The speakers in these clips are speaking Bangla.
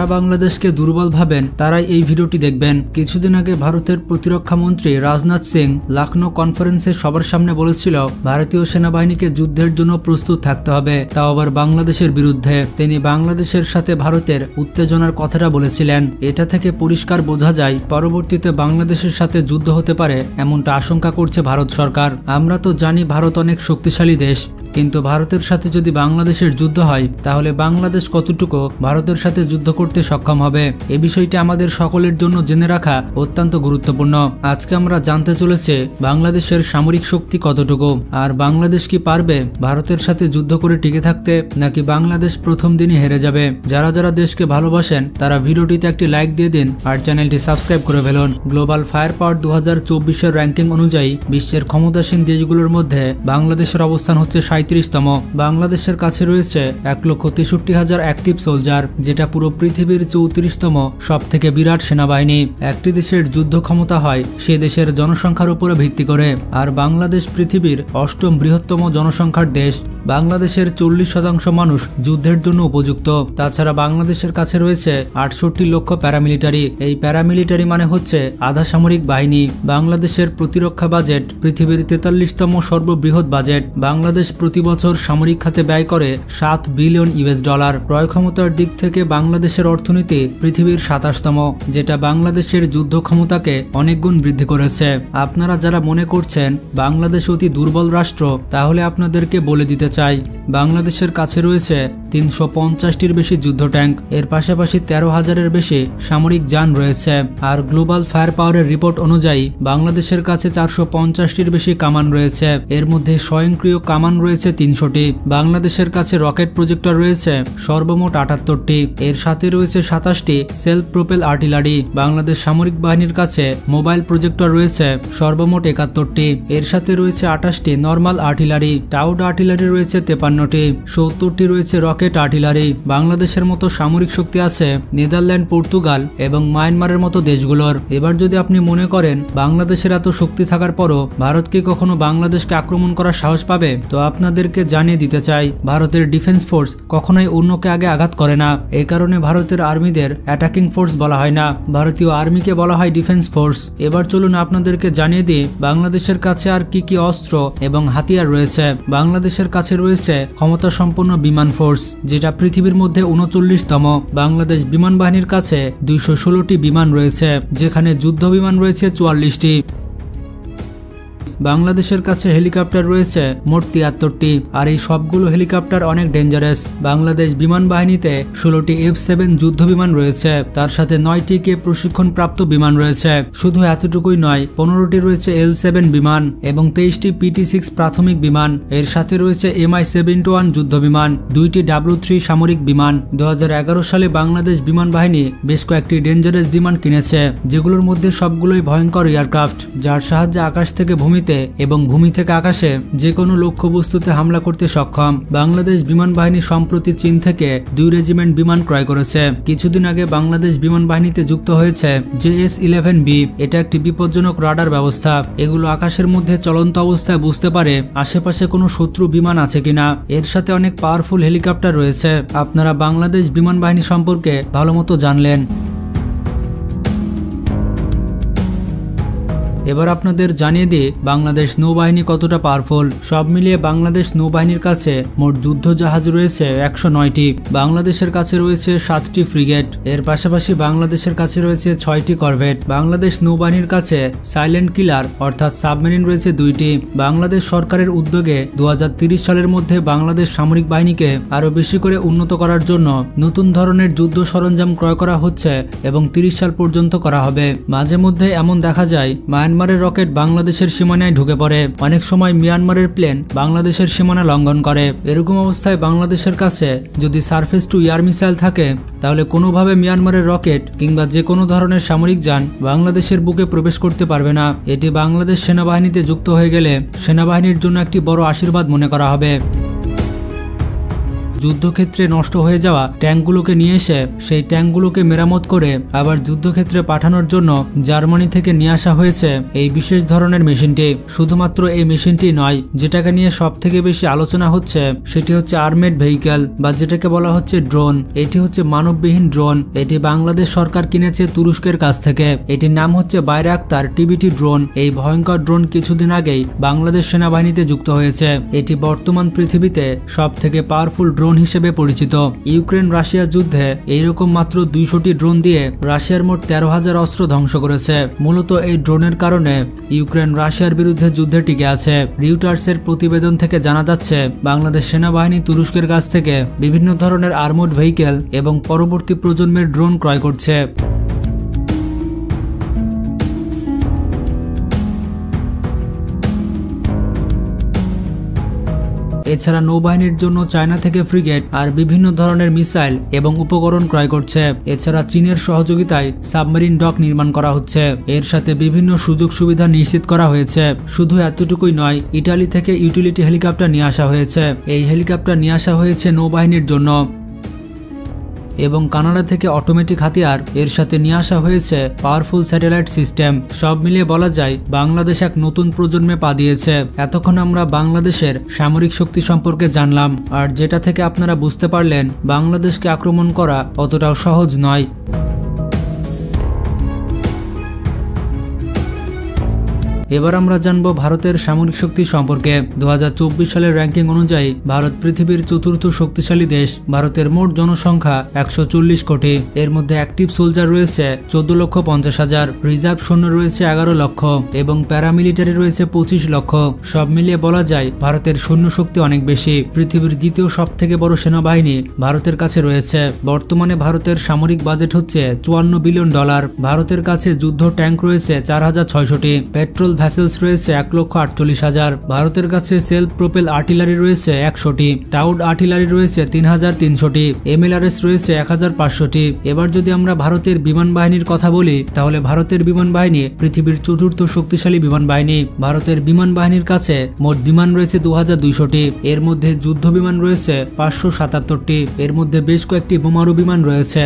যারা বাংলাদেশকে দুর্বল ভাবেন তারাই এই ভিডিওটি দেখবেন। কিছুদিন আগে ভারতের প্রতিরক্ষা মন্ত্রী রাজনাথ সিং লখনৌ কনফারেন্সে সবার সামনে বলেছিল ভারতীয় সেনাবাহিনীকে যুদ্ধের জন্য প্রস্তুত থাকতে হবে, তাও আবার বাংলাদেশের বিরুদ্ধে। তিনি বাংলাদেশের সাথে ভারতের উত্তেজনার কথাটা বলেছিলেন। এটা থেকে পরিষ্কার বোঝা যায় পরবর্তীতে বাংলাদেশের সাথে যুদ্ধ হতে পারে এমনটা আশঙ্কা করছে ভারত সরকার। আমরা তো জানি ভারত অনেক শক্তিশালী দেশ, কিন্তু ভারতের সাথে যদি বাংলাদেশের যুদ্ধ হয় তাহলে বাংলাদেশ কতটুকু ভারতের সাথে যুদ্ধ করতে সক্ষম হবে, এ বিষয়টি আমাদের সকলের জন্য জেনে রাখা অত্যন্ত গুরুত্বপূর্ণ। আজকে আমরা জানতে চলেছি বাংলাদেশের সামরিক শক্তি কতটুকু, আর বাংলাদেশ কি পারবে ভারতের সাথে যুদ্ধ করে টিকে থাকতে, নাকি বাংলাদেশ প্রথম দিনই হেরে যাবে। যারা যারা দেশকে ভালোবাসেন তারা ভিডিওটিতে একটি লাইক দিয়ে দিন আর চ্যানেলটি সাবস্ক্রাইব করে ফেলুন। গ্লোবাল ফায়ার পাওয়ার 2024-এর র্যাঙ্কিং অনুযায়ী বিশ্বের ক্ষমতাসীন দেশগুলোর মধ্যে বাংলাদেশের অবস্থান হচ্ছে 37তম। বাংলাদেশের কাছে রয়েছে 1,63,000 অ্যাক্টিভ সোলজার, যেটা পুরো পৃথিবীর 34তম সব থেকে বিরাট সেনাবাহিনী। একটি দেশের যুদ্ধ ক্ষমতা হয় সে দেশের জনসংখ্যার উপরে ভিত্তি করে, আর বাংলাদেশ পৃথিবীর 8ম বৃহত্তম জনসংখ্যার দেশ। বাংলাদেশের 40% মানুষ যুদ্ধের জন্য উপযুক্ত। তাছাড়া বাংলাদেশের কাছে রয়েছে 68 লক্ষ প্যারামিলিটারি। এই প্যারামিলিটারি মানে হচ্ছে আধা সামরিক বাহিনী। বাংলাদেশের প্রতিরক্ষা বাজেট পৃথিবীর 43তম সর্ববৃহৎ বাজেট। বাংলাদেশ প্রতি বছর সামরিক খাতে ব্যয় করে $7 বিলিয়ন। ক্রয় ক্ষমতার দিক থেকে বাংলাদেশের অর্থনীতি পৃথিবীর 27তম, যেটা বাংলাদেশের যুদ্ধ ক্ষমতাকে অনেক গুণ বৃদ্ধি করেছে। আপনারা যারা মনে করছেন বাংলাদেশ অতি দুর্বল রাষ্ট্র, তাহলে আপনাদেরকে বলে দিতে চাই বাংলাদেশের কাছে রয়েছে 350টির বেশি যুদ্ধ ট্যাঙ্ক, এর পাশাপাশি 13,000-এর বেশি সামরিক যান রয়েছে। আর গ্লোবাল ফায়ার পাওয়ারের রিপোর্ট অনুযায়ী বাংলাদেশের কাছে 450টির বেশি কামান রয়েছে, এর মধ্যে স্বয়ংক্রিয় কামান রয়েছে 300টি। বাংলাদেশের কাছে রকেট প্রজেক্টর রয়েছে সর্বমোট 78টি, এর সাথে রয়েছে 27টি সেলফ প্রোপেল আর্টিলারি। বাংলাদেশ সামরিক বাহিনীর কাছে মোবাইল প্রজেক্টর রয়েছে সর্বমোট 71টি, এর সাথে রয়েছে 28টি নর্মাল আর্টিলারি। টাউড আর্টিলারি রয়েছে 53টি, 70টি রয়েছে রকেট আর্টিলারি। বাংলাদেশের মতো সামরিক শক্তি আছে নেদারল্যান্ড, পর্তুগাল এবং মায়ানমারের মতো দেশগুলোর। এবার যদি আপনি মনে করেন বাংলাদেশের এত শক্তি থাকার পরও ভারত কি কখনো বাংলাদেশকে আক্রমণ করার সাহস পাবে, তো আপনাদেরকে জানিয়ে দিতে চাই ভারতের ডিফেন্স ফোর্স কখনোই অন্যকে আগে আঘাত করে না। এই কারণে ভারতের আর্মিদের অ্যাটাকিং ফোর্স বলা হয় না, ভারতীয় আর্মিকে বলা হয় ডিফেন্স ফোর্স। এবার চলুন আপনাদেরকে জানিয়ে দিই বাংলাদেশের কাছে আর কি কি অস্ত্র এবং হাতিয়ার রয়েছে। বাংলাদেশের কাছে রয়েছে ক্ষমতা সম্পন্ন বিমান ফোর্স, যেটা পৃথিবীর মধ্যে 39তম। বাংলাদেশ বিমান বাহিনীর কাছে 216টি বিমান রয়েছে, যেখানে যুদ্ধ বিমান রয়েছে 44টি। বাংলাদেশের কাছে হেলিকপ্টার রয়েছে মোট 73টি, আর এই সবগুলো হেলিকপ্টার অনেক ডেঞ্জারাস। বাংলাদেশ বিমান বাহিনীতে 16টি F-7 যুদ্ধ বিমান রয়েছে, তার সাথে 9টি কে প্রশিক্ষণপ্রাপ্ত বিমান রয়েছে। শুধু এতটুকুই নয়, 15টি রয়েছে L-7 বিমান এবং 23টি PT-6 প্রাথমিক বিমান। এর সাথে রয়েছে Mi-71 যুদ্ধ বিমান, 2টি W-3 সামরিক বিমান। 2011 সালে বাংলাদেশ বিমান বাহিনী বেশ কয়েকটি ডেঞ্জারাস বিমান কিনেছে, যেগুলোর মধ্যে সবগুলোই ভয়ঙ্কর এয়ারক্রাফট, যার সাহায্যে আকাশ থেকে ভূমিতে এবং ভূমি থেকে আকাশে যে কোনো লক্ষ্যবস্তুতে হামলা করতে সক্ষম। বাংলাদেশ বিমান বাহিনী সম্প্রতি চীন থেকে 2 রেজিমেন্ট বিমান ক্রয় করেছে। কিছুদিন আগে বাংলাদেশ বিমান বাহিনীতে যুক্ত হয়েছে JS-11B। এটা একটি বিপজ্জনক রাডার ব্যবস্থা। এগুলো আকাশের মধ্যে চলন্ত অবস্থায় বুঝতে পারে আশেপাশে কোনো শত্রু বিমান আছে কিনা। এর সাথে অনেক পাওয়ারফুল হেলিকপ্টার রয়েছে। আপনারা বাংলাদেশ বিমান বাহিনী সম্পর্কে ভালোমতো জানলেন। এবার আপনাদের জানিয়ে দিই বাংলাদেশ নৌবাহিনী কতটা পাওয়ারফুল। সব মিলিয়ে বাংলাদেশ নৌবাহিনীর কাছে মোট যুদ্ধ জাহাজ রয়েছে 109টি। বাংলাদেশের কাছে রয়েছে 7টি ফ্রিগেট, এর পাশাপাশি বাংলাদেশের কাছে রয়েছে 6টি করভেট। বাংলাদেশ নৌবাহিনীর কাছে সাইলেন্ট কিলার অর্থাৎ সাবমেরিন রয়েছে 2টি। বাংলাদেশ সরকারের উদ্যোগে 2030 সালের মধ্যে বাংলাদেশ সামরিক বাহিনীকে আরো বেশি করে উন্নত করার জন্য নতুন ধরনের যুদ্ধ সরঞ্জাম ক্রয় করা হচ্ছে এবং 30 সাল পর্যন্ত করা হবে। মাঝে মধ্যে এমন দেখা যায় মিয়ানমারের রকেট বাংলাদেশের সীমানায় ঢুকে পড়ে, অনেক সময় মিয়ানমারের প্লেন বাংলাদেশের সীমানা লঙ্ঘন করে। এরকম অবস্থায় বাংলাদেশের কাছে যদি সারফেস টু এয়ার মিসাইল থাকে, তাহলে কোনোভাবে মিয়ানমারের রকেট কিংবা যে কোনো ধরনের সামরিক যান বাংলাদেশের বুকে প্রবেশ করতে পারবে না। এটি বাংলাদেশ সেনাবাহিনীতে যুক্ত হয়ে গেলে সেনাবাহিনীর জন্য একটি বড় আশীর্বাদ মনে করা হবে। যুদ্ধক্ষেত্রে নষ্ট হয়ে যাওয়া ট্যাঙ্কগুলোকে নিয়ে এসে সেই ট্যাঙ্কগুলোকে মেরামত করে আবার যুদ্ধক্ষেত্রে পাঠানোর জন্য জার্মানি থেকে নিয়ে আসা হয়েছে এই বিশেষ ধরনের মেশিনটি। শুধুমাত্র এই মেশিনটি নয়, যেটাকে নিয়ে সব থেকে বেশি আলোচনা হচ্ছে সেটি হচ্ছে আর্মেড ভেহিক্যাল বা যেটাকে বলা হচ্ছে ড্রোন। এটি হচ্ছে মানববিহীন ড্রোন। এটি বাংলাদেশ সরকার কিনেছে তুরস্কের কাছ থেকে। এটির নাম হচ্ছে বাইরাক্তার টিবিটি ড্রোন। এই ভয়ঙ্কর ড্রোন কিছুদিন আগেই বাংলাদেশ সেনাবাহিনীতে যুক্ত হয়েছে। এটি বর্তমান পৃথিবীতে সব থেকে পাওয়ারফুল ড্রোন হিসেবে পরিচিত। ইউক্রেন রাশিয়া যুদ্ধে এইরকম মাত্র 200টি ড্রোন দিয়ে রাশিয়ার মোট 13,000 অস্ত্র ধ্বংস করেছে। মূলত এই ড্রোনের কারণে ইউক্রেন রাশিয়ার বিরুদ্ধে যুদ্ধে টিকে আছে। রিউটার্সের প্রতিবেদন থেকে জানা যাচ্ছে বাংলাদেশ সেনাবাহিনী তুরস্কের কাছ থেকে বিভিন্ন ধরনের আর্মড ভেহিক্যাল এবং পরবর্তী প্রজন্মের ড্রোন ক্রয় করছে। এছাড়া নৌবাহিনীর জন্য চায়না থেকে ফ্রিগেট আর বিভিন্ন ধরনের মিসাইল এবং উপকরণ ক্রয় করছে। এছাড়া চীনের সহযোগিতায় সাবমেরিন ডক নির্মাণ করা হচ্ছে। এর সাথে বিভিন্ন সুযোগ সুবিধা নিশ্চিত করা হয়েছে। শুধু এতটুকুই নয়, ইটালি থেকে ইউটিলিটি হেলিকপ্টার নিয়ে আসা হয়েছে। এই হেলিকপ্টার নিয়ে আসা হয়েছে নৌবাহিনীর জন্য। এবং কানাডা থেকে অটোমেটিক হাতিয়ার, এর সাথে নিয়ে আসা হয়েছে পাওয়ারফুল স্যাটেলাইট সিস্টেম। সব মিলিয়ে বলা যায় বাংলাদেশ এক নতুন প্রজন্মে পা দিয়েছে। এতক্ষণ আমরা বাংলাদেশের সামরিক শক্তি সম্পর্কে জানলাম, আর যেটা থেকে আপনারা বুঝতে পারলেন বাংলাদেশকে আক্রমণ করা অতটাও সহজ নয়। এবার আমরা জানব ভারতের সামরিক শক্তি সম্পর্কে। 2024 সালের র্যাঙ্কিং অনুযায়ী ভারত পৃথিবীর চতুর্থ শক্তিশালী দেশ। ভারতের মোট জনসংখ্যা 140 কোটি। এর মধ্যে অ্যাক্টিভ সোলজার রয়েছে 14,50,000, রিজার্ভ সৈন্য রয়েছে 11 লক্ষ এবং প্যারামিলিটারি রয়েছে 25 লক্ষ। সব মিলিয়ে বলা যায় ভারতের সৈন্য শক্তি অনেক বেশি। পৃথিবীর দ্বিতীয় সব থেকে বড় সেনাবাহিনী ভারতের কাছে রয়েছে। বর্তমানে ভারতের সামরিক বাজেট হচ্ছে $54 বিলিয়ন। ভারতের কাছে যুদ্ধ ট্যাঙ্ক রয়েছে 4,600টি, পেট্রোল ভ্যাসেলস রয়েছে 1,48,000। ভারতের কাছে সেলফ প্রোপেল আর্টিলারি রয়েছে 100টি, টাউড আর্টিলারি রয়েছে 3,300টি, MLRS রয়েছে 1,500টি। এবার যদি আমরা ভারতের বিমান বাহিনীর কথা বলি, তাহলে ভারতের বিমান বাহিনী পৃথিবীর চতুর্থ শক্তিশালী বিমান বাহিনী। ভারতের বিমান বাহিনীর কাছে মোট বিমান রয়েছে 2,200টি। এর মধ্যে যুদ্ধ বিমান রয়েছে 577টি। এর মধ্যে বেশ কয়েকটি বোমারু বিমান রয়েছে।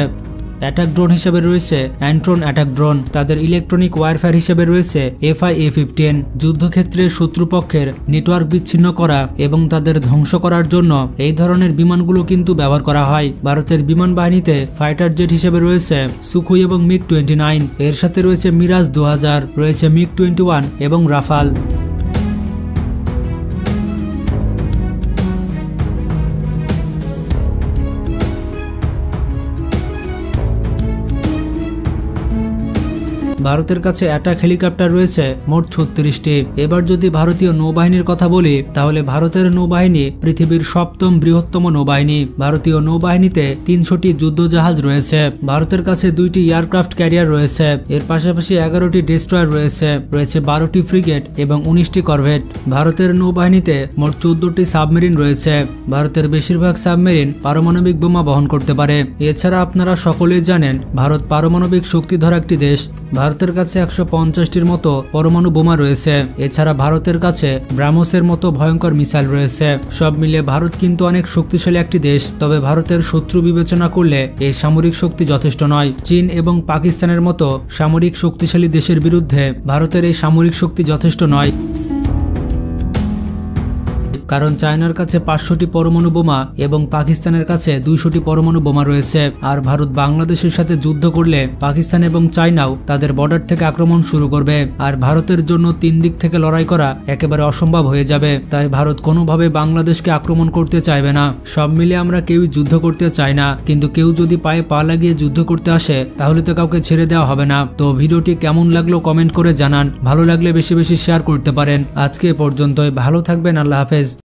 অ্যাটাক ড্রোন হিসেবে রয়েছে অ্যান্ট্রন অ্যাটাক ড্রোন। তাদের ইলেকট্রনিক ওয়ারফেয়ার হিসেবে রয়েছে FI-A-15। যুদ্ধক্ষেত্রে শত্রুপক্ষের নেটওয়ার্ক বিচ্ছিন্ন করা এবং তাদের ধ্বংস করার জন্য এই ধরনের বিমানগুলো কিন্তু ব্যবহার করা হয়। ভারতের বিমান বাহিনীতে ফাইটার জেট হিসেবে রয়েছে সুখোই এবং MiG-29। এর সাথে রয়েছে মিরাজ 2000, রয়েছে MiG-21 এবং রাফাল। ভারতের কাছে অ্যাটাক হেলিকপ্টার রয়েছে মোট 36টি। এবার যদি ভারতীয় নৌবাহিনীর কথা বলি, তাহলে ভারতের নৌবাহিনী পৃথিবীর 7ম বৃহত্তম নৌবাহিনী। ভারতীয় নৌবাহিনীতে 300টি যুদ্ধজাহাজ রয়েছে। ভারতের কাছে 2টি এয়ারক্রাফট ক্যারিয়ার রয়েছে। এর পাশাপাশি 11টি ডেস্ট্রয়ার রয়েছে, রয়েছে 12টি ফ্রিগেট এবং 19টি করভেট। ভারতের নৌবাহিনীতে মোট 14টি সাবমেরিন রয়েছে। ভারতের বেশিরভাগ সাবমেরিন পারমাণবিক বোমা বহন করতে পারে। এছাড়া আপনারা সকলেই জানেন ভারত পারমাণবিক শক্তিধর একটি দেশ। ভারতের কাছে 150টির মতো পরমাণু বোমা রয়েছে। এছাড়া ভারতের কাছে ব্রাহ্মসের মতো ভয়ঙ্কর মিসাইল রয়েছে। সব মিলিয়ে ভারত কিন্তু অনেক শক্তিশালী একটি দেশ। তবে ভারতের শত্রু বিবেচনা করলে এই সামরিক শক্তি যথেষ্ট নয়। চীন এবং পাকিস্তানের মতো সামরিক শক্তিশালী দেশের বিরুদ্ধে ভারতের এই সামরিক শক্তি যথেষ্ট নয়। কারণ চায়নার কাছে 500টি পরমাণু বোমা এবং পাকিস্তানের কাছে 200টি পরমাণু বোমা রয়েছে। আর ভারত বাংলাদেশের সাথে যুদ্ধ করলে পাকিস্তান এবং চায়নাও তাদের বর্ডার থেকে আক্রমণ শুরু করবে। আর ভারতের জন্য 3 দিক থেকে লড়াই করা একেবারে অসম্ভব হয়ে যাবে। তাই ভারত কোনোভাবে বাংলাদেশকে আক্রমণ করতে চাইবে না। সব মিলে আমরা কেউই যুদ্ধ করতে চাই না, কিন্তু কেউ যদি পায়ে পা লাগিয়ে যুদ্ধ করতে আসে তাহলে তো কাউকে ছেড়ে দেওয়া হবে না। তো ভিডিওটি কেমন লাগলো কমেন্ট করে জানান। ভালো লাগলে বেশি বেশি শেয়ার করতে পারেন। আজকে এ পর্যন্তই। ভালো থাকবেন। আল্লাহ হাফেজ।